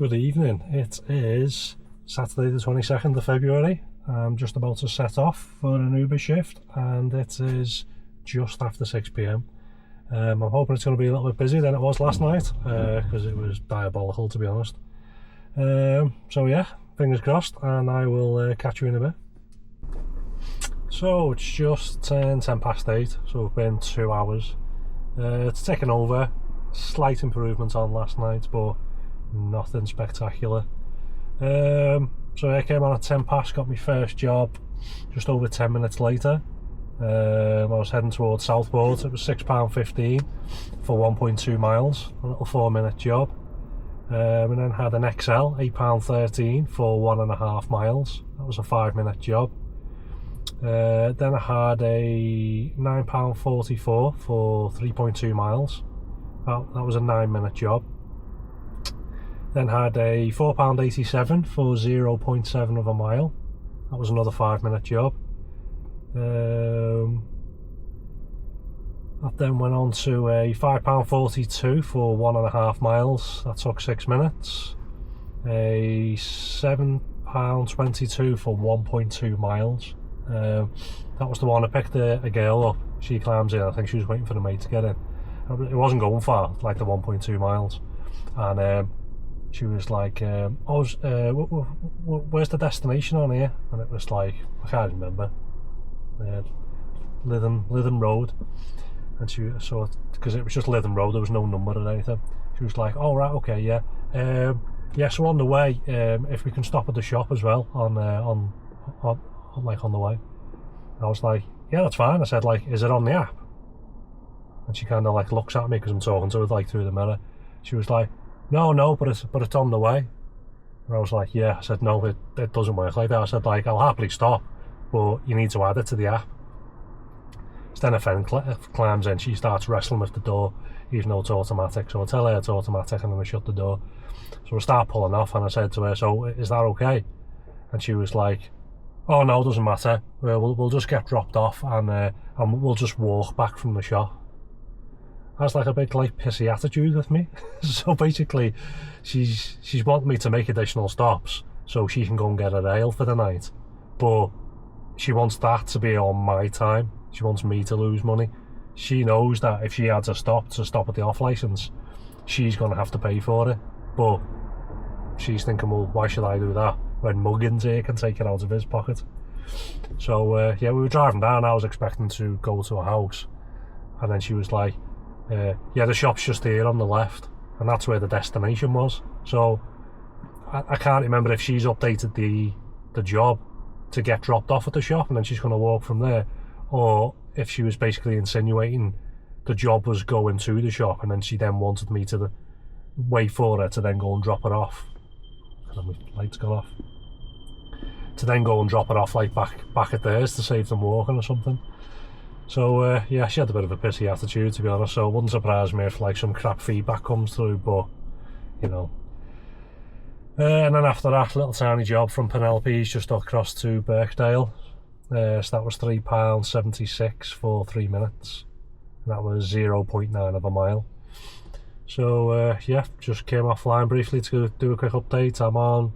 Good evening. It is Saturday the 22nd of February. I'm just about to set off for an Uber shift and it is just after 6 p.m. I'm hoping it's going to be a little bit busier than it was last night because it was diabolical, to be honest. So yeah, fingers crossed, and I will catch you in a bit. So it's just turned 8:10, so it's been 2 hours. It's taken over. Slight improvement on last night, but nothing spectacular. So I came on at 10 past, got my first job just over 10 minutes later. I was heading towards Southport. It was £6.15 for 1.2 miles, a little 4-minute job. And then had an XL, £8.13 for 1.5 miles. That was a 5-minute job. Then I had a £9.44 for 3.2 miles. That was a 9-minute job. Then had a £4.87 for 0.7 of a mile. That was another 5-minute job. That then went on to a £5.42 for 1.5 miles. That took 6 minutes. A £7.22 for 1.2 miles. That was the one I picked a girl up. She climbs in. I think she was waiting for the mate to get in. It wasn't going far, like the 1.2 miles. And she was like, where's the destination on here? And it was like, I can't remember. Lytham Road. And she so because it was just Lytham Road, there was no number or anything. She was like, "Oh right, okay, yeah, yeah." So on the way, if we can stop at the shop as well on the way. I was like, "Yeah, that's fine." I said, "Like, is it on the app?" And she kind of like looks at me because I'm talking to her like through the mirror. She was like, "No, but it's on the way." And I was like, "Yeah." I said, "No, it doesn't work like that." I said, "Like, I'll happily stop, but you need to add it to the app." So then a friend climbs in, she starts wrestling with the door, even though it's automatic. So I tell her it's automatic and then I shut the door. So I start pulling off and I said to her, "So is that okay?" And she was like, "Oh no, it doesn't matter. We'll just get dropped off and we'll just walk back from the shop." That's like a big like pissy attitude with me. So basically, she's wanting me to make additional stops so she can go and get her ale for the night, but she wants that to be on my time. She wants me to lose money. She knows that if she adds a stop at the off licence, she's going to have to pay for it. But she's thinking, well, why should I do that when Muggins here can take it out of his pocket? So yeah, we were driving down. I was expecting to go to a house, and then she was like, "Yeah, the shop's just here on the left," and that's where the destination was. So I can't remember if she's updated the job to get dropped off at the shop and then she's going to walk from there, or if she was basically insinuating the job was going to the shop and then she then wanted me to wait for her to then go and drop her off. And then my lights got off. To then go and drop her off like back at theirs to save them walking or something. So yeah, she had a bit of a pissy attitude, to be honest, so it wouldn't surprise me if like some crap feedback comes through, but you know. And then after that, little tiny job from Penelope's just across to Birkdale. So that was £3.76 for 3 minutes. And that was 0.9 of a mile. So yeah, just came offline briefly to do a quick update. I'm on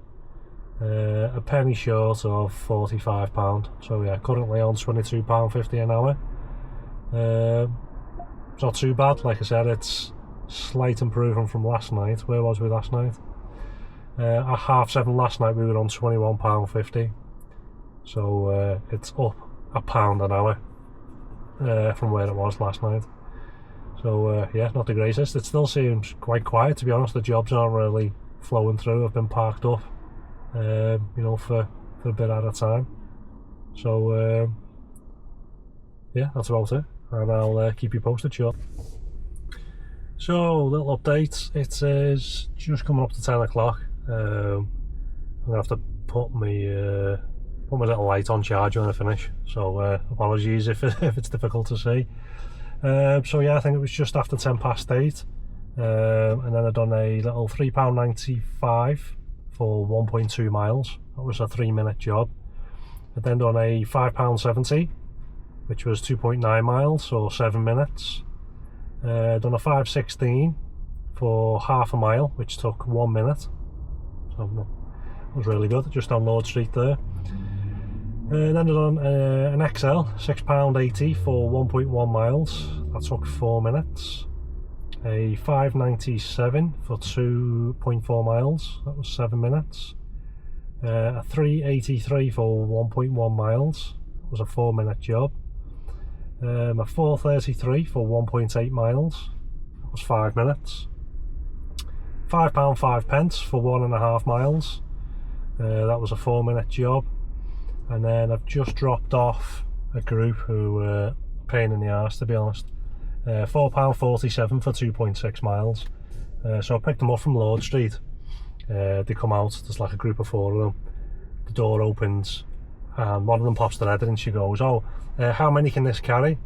a penny short of £45. So yeah, currently on £22.50 an hour. It's not too bad. Like I said, it's slight improvement from last night. Where was we last night? At 7:30 last night we were on £21.50, so it's up £1 an hour from where it was last night. So yeah, not the greatest. It still seems quite quiet, to be honest. The jobs aren't really flowing through. I've been parked up you know, for a bit at a time. So yeah, that's about it, and I'll keep you posted, sure. So, little update. It is just coming up to 10 o'clock. I'm gonna have to put my little light on charge when I finish, so apologies if it's difficult to see. So yeah, I think it was just after 8:10, and then I'd done a little £3.95 for 1.2 miles. That was a 3-minute job. I'd then done a £5.70, which was 2.9 miles, so 7 minutes. Done a £5.16 for half a mile, which took 1 minute. So it was really good, just on Lord Street there. Ended on an XL, £6.80 for 1.1 miles. That took 4 minutes. A 5.97 for 2.4 miles. That was 7 minutes. A 3.83 for 1.1 miles. That was a 4-minute job. A 4.33 for 1.8 miles. That was 5 minutes. £5.05 for 1.5 miles. That was a 4-minute job. And then I've just dropped off a group who were pain in the arse, to be honest. £4.47 for 2.6 miles. So I picked them up from Lord Street. They come out, there's like a group of 4 of them. The door opens and one of them pops their head in and she goes, "Oh, how many can this carry?"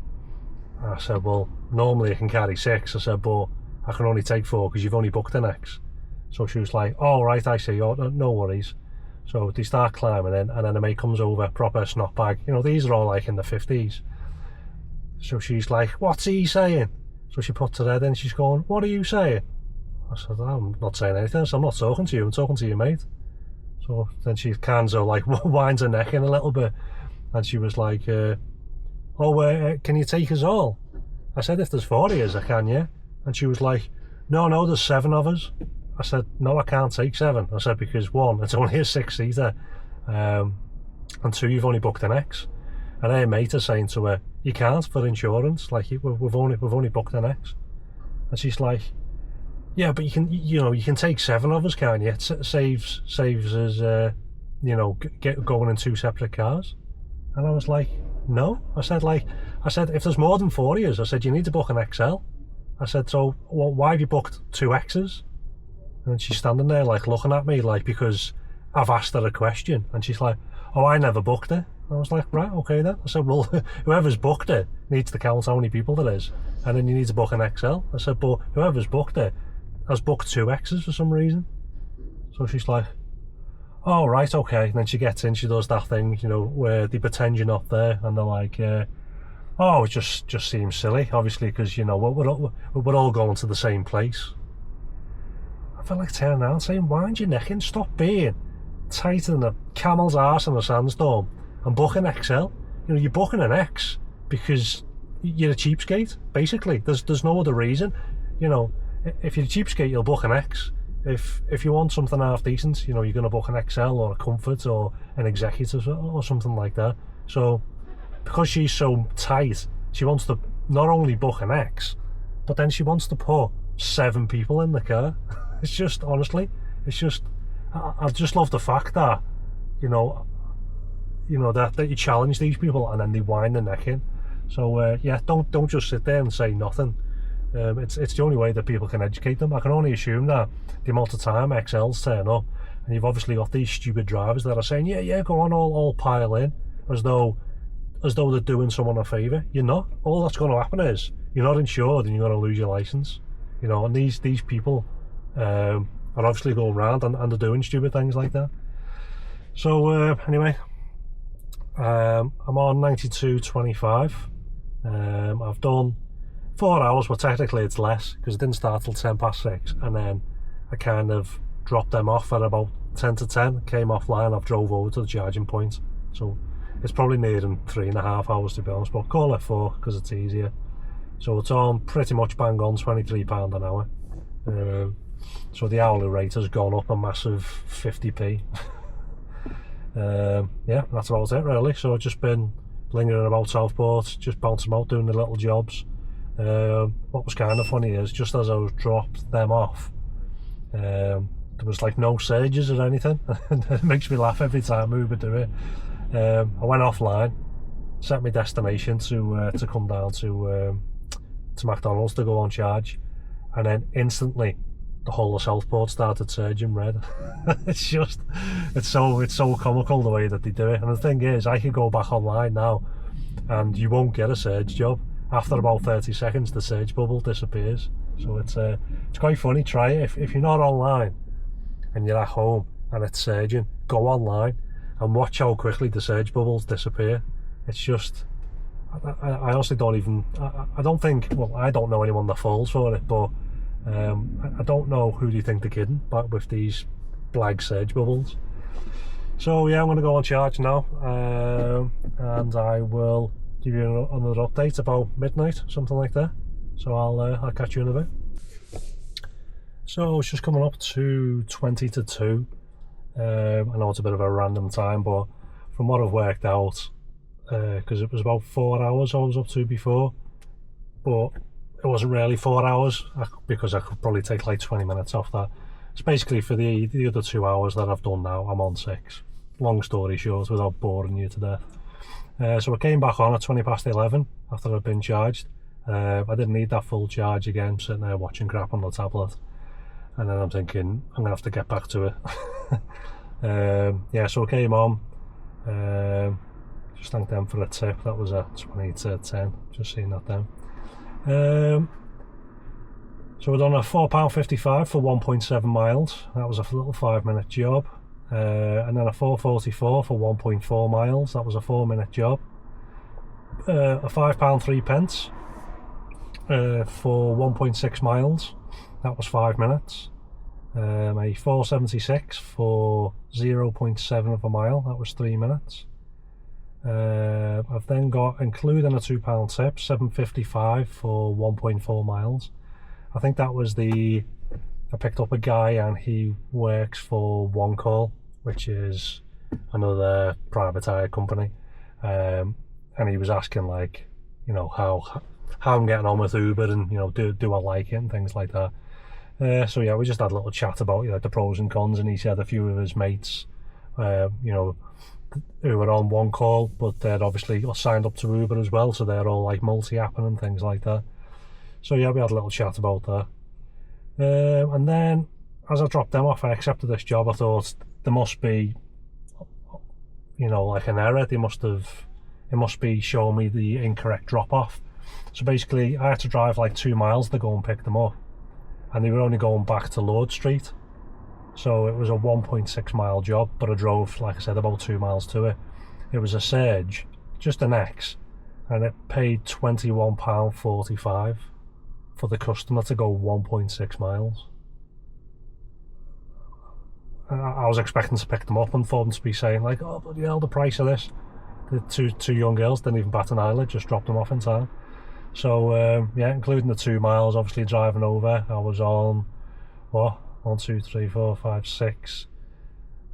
I said, "Well, normally I can carry 6. I said, "But I can only take 4 because you've only booked an X." So she was like, "Oh, right, I see. Oh, no worries." So they start climbing in, and then a mate comes over, proper snot bag. You know, these are all like in the 50s. So she's like, "What's he saying?" So she puts her head in, she's going, "What are you saying?" I said, "I'm not saying anything. So I'm not talking to you, I'm talking to your mate." So then she kind of like winds her neck in a little bit, and she was like, "Oh, can you take us all?" I said, "If there's 4 of us, I can, yeah." And she was like, No, there's 7 of us." I said, "No, I can't take 7. I said, "Because 1, it's only a 6-seater, and 2, you've only booked an X." And her mate is saying to her, "You can't for insurance. Like we've only booked an X." And she's like, "Yeah, but you can take 7 of us, can't you? It saves us, going in 2 separate cars." And I was like, "No." I said, if there's more than 4 of us, I said, you need to book an XL. I said, "So why have you booked 2 X's?" And she's standing there like looking at me like because I've asked her a question, and she's like, "Oh, I never booked it." I was like, "Right, okay then." I said, "Well, whoever's booked it needs to count how many people there is, and then you need to book an XL." I said, "But whoever's booked it has booked 2 X's for some reason." So she's like, "Oh, right, okay." And then she gets in, she does that thing, where they pretend you're not there, and they're like, "Oh, it just seems silly, obviously, because we're all going to the same place." I felt like turning around saying, "Wind your neck in, stop being tighter than a camel's arse in a sandstorm and book an XL. You're booking an X because you're a cheapskate, basically. There's no other reason. If you're a cheapskate, you'll book an X. If you want something half decent, you're going to book an XL or a Comfort or an Executive or something like that." So because she's so tight, she wants to not only book an X, but then she wants to put 7 people in the car. It's just, honestly, I just love the fact that, that you challenge these people and then they wind their neck in. So don't just sit there and say nothing. It's the only way that people can educate them. I can only assume that the amount of time XLs turn up, and you've obviously got these stupid drivers that are saying, yeah, go on, all pile in, as though they're doing someone a favour. You're not. All that's going to happen is you're not insured and you're going to lose your licence. And these people are obviously going around and they're doing stupid things like that. So anyway, I'm on 92.25. I've done 4 hours, but technically it's less because it didn't start till 6:10, and then I kind of dropped them off at about 10 to 10, came offline, I've drove over to the charging point, so it's probably nearing 3.5 hours, to be honest, but call it 4 because it's easier. So it's on pretty much bang on £23 an hour. So the hourly rate has gone up a massive 50p. Yeah, that's about it really. So I've just been lingering about Southport, just bouncing about, doing the little jobs. What was kind of funny is just as I was dropped them off, there was like no surges or anything. It makes me laugh every time Uber do it. I went offline, set my destination to come down to McDonald's to go on charge, and then instantly the whole of Southport started surging red. it's so comical the way that they do it. And the thing is, I can go back online now and you won't get a surge job. After about 30 seconds the surge bubble disappears. So it's quite funny. Try it if you're not online and you're at home and it's surging, go online and watch how quickly the surge bubbles disappear. It's just, I honestly don't even, I don't think, well, I don't know anyone that falls for it, but I don't know who do you think they're kidding but with these blag surge bubbles. So yeah, I'm going to go on charge now, and I will give you another update about midnight, something like that. So I'll catch you in a bit. So it's just coming up to 20 to 2. I know it's a bit of a random time, but from what I've worked out, because it was about 4 hours I was up to before, but it wasn't really 4 hours because I could probably take like 20 minutes off that. It's basically for the other 2 hours that I've done now, I'm on 6. Long story short, without boring you to death. So I came back on at 20 past 11 after I'd been charged. I didn't need that full charge again, sitting there watching crap on the tablet. And then I'm thinking, I'm going to have to get back to it. Yeah, so I came on. Just thanked them for a tip. That was at 20 to 10. Just seeing that then. So we're done a £4.55 for 1.7 miles. That was a little 5-minute job. And then a £4.44 for 1.4 miles. That was a 4-minute job. A £5 3 pence for 1.6 miles. That was 5 minutes. A £4.76 for 0.7 of a mile. That was 3 minutes. I've then got, including a £2 tip, £7.55 for 1.4 miles. I think that was I picked up a guy and he works for One Call, which is another private hire company, and he was asking, like, you know, how I'm getting on with Uber, and, you know, do I like it and things like that. So yeah, we just had a little chat about, you know, the pros and cons, and he said a few of his mates, you know, who were on One Call, but they're obviously signed up to Uber as well, so they're all like multi-apping and things like that. So yeah, we had a little chat about that. And then as I dropped them off, I accepted this job. I thought there must be, you know, like an error. It must be showing me the incorrect drop off. So basically I had to drive like 2 miles to go and pick them up, and they were only going back to Lord Street. So it was a 1.6 mile job, but I drove, like I said, about 2 miles to it. It was a Surge, just an X, and it paid £21.45 for the customer to go 1.6 miles. I was expecting to pick them up and for them to be saying, like, oh bloody hell, the price of this. The two young girls didn't even bat an eyelid, just dropped them off in time. So yeah, including the 2 miles, obviously driving over, I was on, what, 1, 2, 3, 4, 5, 6,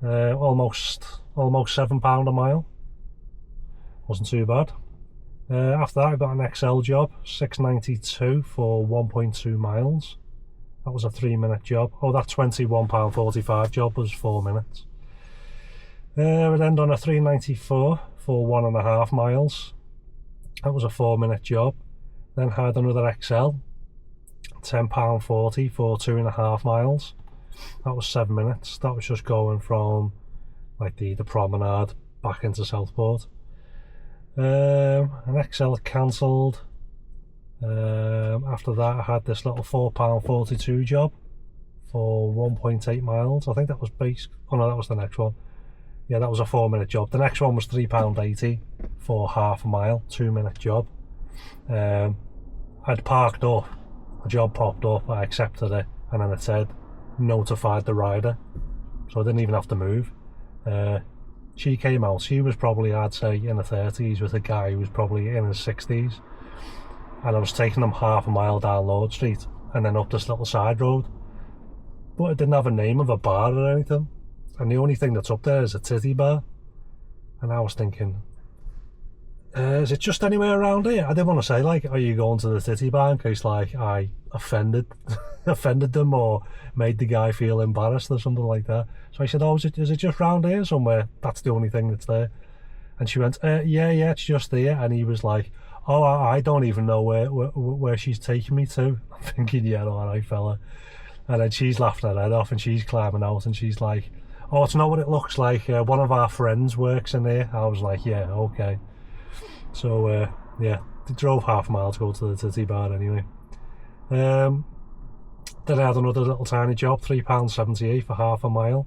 almost £7 a mile. Wasn't too bad. After that I got an XL job, £6.92 for 1.2 miles. That was a 3-minute job. Oh, that £21.45 job was 4 minutes. We then done a £3.94 for 1.5 miles. That was a 4-minute job. Then had another XL, £10.40 for 2.5 miles. That was 7 minutes. That was just going from like the promenade back into Southport. An XL cancelled. After that I had this little £4.42 job for 1.8 miles. I think that was base. Oh no, that was the next one. Yeah, that was a 4-minute job. The next one was £3.80 for half a mile, 2-minute job. I'd parked up, a job popped up, I accepted it, and then it said notified the rider, so I didn't even have to move. She came out, she was probably, I'd say, in her 30s with a guy who was probably in his 60s, and I was taking them half a mile down Lord Street and then up this little side road, but it didn't have a name of a bar or anything, and the only thing that's up there is a titty bar. And I was thinking, is it just anywhere around here? I didn't want to say, like, are you going to the titty bar in case, like, I offended them or made the guy feel embarrassed or something like that. So I said, oh, is it just round here somewhere? That's the only thing that's there. And she went, yeah, it's just there. And he was like, oh, I don't even know where she's taking me to. I'm thinking, yeah, all right, fella. And then she's laughing her head off and she's climbing out and she's like, oh, it's not what it looks like. One of our friends works in here. I was like, yeah, okay. So yeah, they drove half a mile to go to the titty bar anyway. Then I had another little tiny job, £3.78 for half a mile.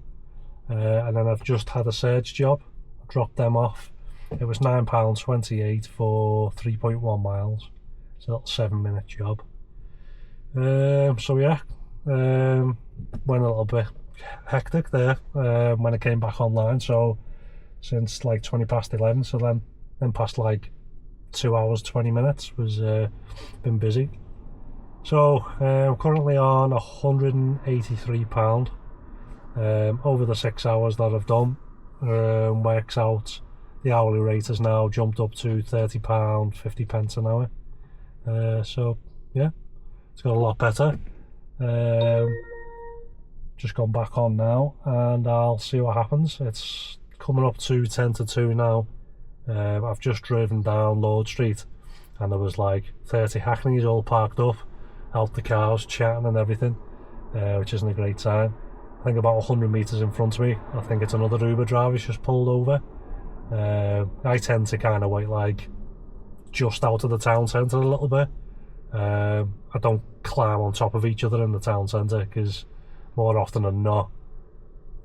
And then I've just had a Surge job. I dropped them off. It was £9.28 for 3.1 miles. It's a little 7-minute job. So yeah, went a little bit hectic there when I came back online. So since like 20 past 11, so then past like 2 hours 20 minutes was been busy. So I'm currently on £183 over the 6 hours that I've done. Works out the hourly rate has now jumped up to £30.50 an hour. So yeah, it's got a lot better. Just gone back on now and I'll see what happens. It's coming up to 10 to 2 now. I've just driven down Lord Street and there was like 30 Hackneys all parked up out the cars chatting and everything, which isn't a great sign. I think about 100 metres in front of me, I think it's another Uber driver's just pulled over. I tend to kind of wait like just out of the town centre a little bit. I don't climb on top of each other in the town centre because more often than not,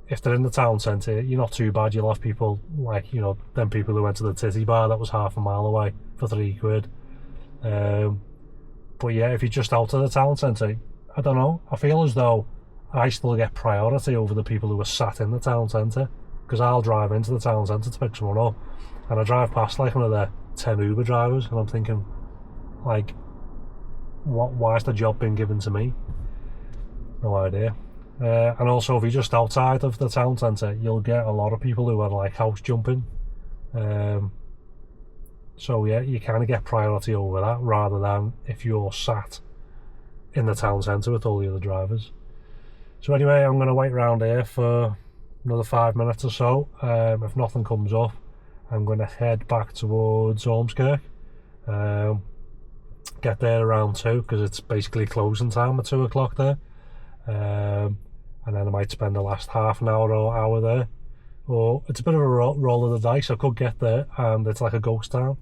if they're in the town centre, you're not too bad. You'll have people like, you know, them people who went to the titty bar that was half a mile away for £3. But yeah, if you're just out of the town centre, I don't know, I feel as though I still get priority over the people who are sat in the town centre, because I'll drive into the town centre to pick someone up and I drive past like one of the 10 Uber drivers and I'm thinking like, why has the job been given to me? No idea. And also if you're just outside of the town centre, you'll get a lot of people who are like house jumping. So yeah, you kind of get priority over that rather than if you're sat in the town centre with all the other drivers. So anyway, I'm going to wait around here for another 5 minutes or so. If nothing comes up, I'm going to head back towards Ormskirk. Get there around 2 because it's basically closing time at 2 o'clock there. And then I might spend the last half an hour or hour there. Or it's a bit of a roll of the dice. I could get there and it's like a ghost town.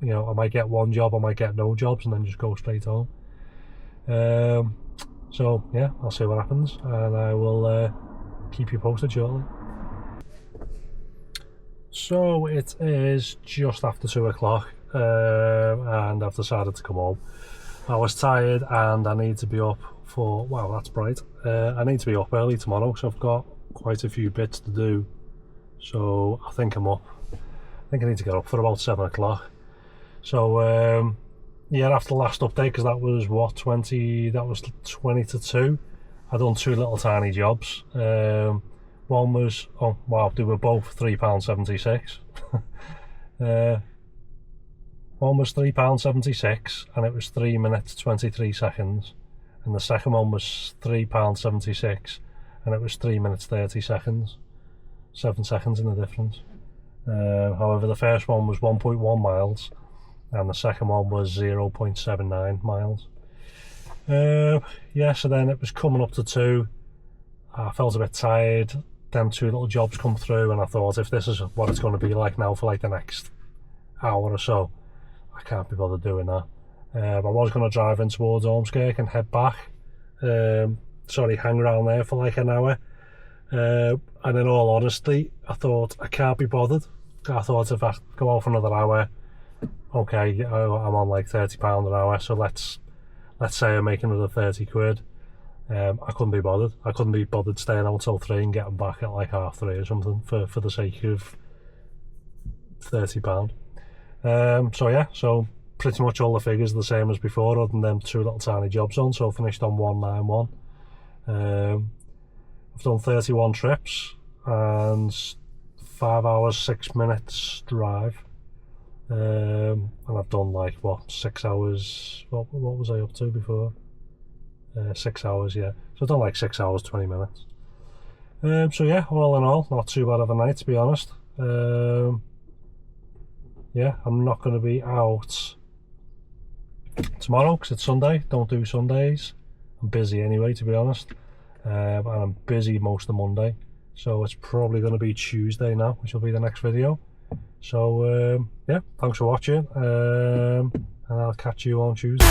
You know, I might get one job, I might get no jobs, and then just go straight home. So yeah, I'll see what happens, and I will keep you posted shortly. So it is just after 2 o'clock, and I've decided to come home. I was tired and I need to be up for, wow, that's bright. I need to be up early tomorrow, so I've got quite a few bits to do. So I think I'm up. I think I need to get up for about 7 o'clock. So yeah, after the last update, because that was what, 20 to 2, I done 2 little tiny jobs. One was, oh wow, they were both £3.76. One was £3.76 and it was 3 minutes 23 seconds, and the second one was £3.76 and it was 3 minutes 30 seconds. 7 seconds in the difference. However, the first one was 1.1 miles and the second one was 0.79 miles. Yeah, so then it was coming up to 2. I felt a bit tired. Them 2 little jobs come through and I thought, if this is what it's going to be like now for like the next hour or so, I can't be bothered doing that. I was going to drive in towards Ormskirk and head back. Hang around there for like an hour. And in all honesty, I thought I can't be bothered. I thought if I go out for another hour, okay, I'm on like £30 an hour, so let's say I'm making another £30. I couldn't be bothered. I couldn't be bothered staying out till 3 and getting back at like 3:30 or something for the sake of £30. So yeah, so pretty much all the figures are the same as before, other than them 2 little tiny jobs on. So I finished on 191. I've done 31 trips and 5 hours 6 minutes drive. And I've done like what, 6 hours, what was I up to before? 6 hours, yeah. So I've done like 6 hours 20 minutes. So yeah, all in all, not too bad of a night, to be honest. Yeah, I'm not going to be out tomorrow because it's Sunday. Don't do Sundays. I'm busy anyway, to be honest. And I'm busy most of Monday, so it's probably going to be Tuesday now, which will be the next video. So yeah, thanks for watching, and I'll catch you on Tuesday.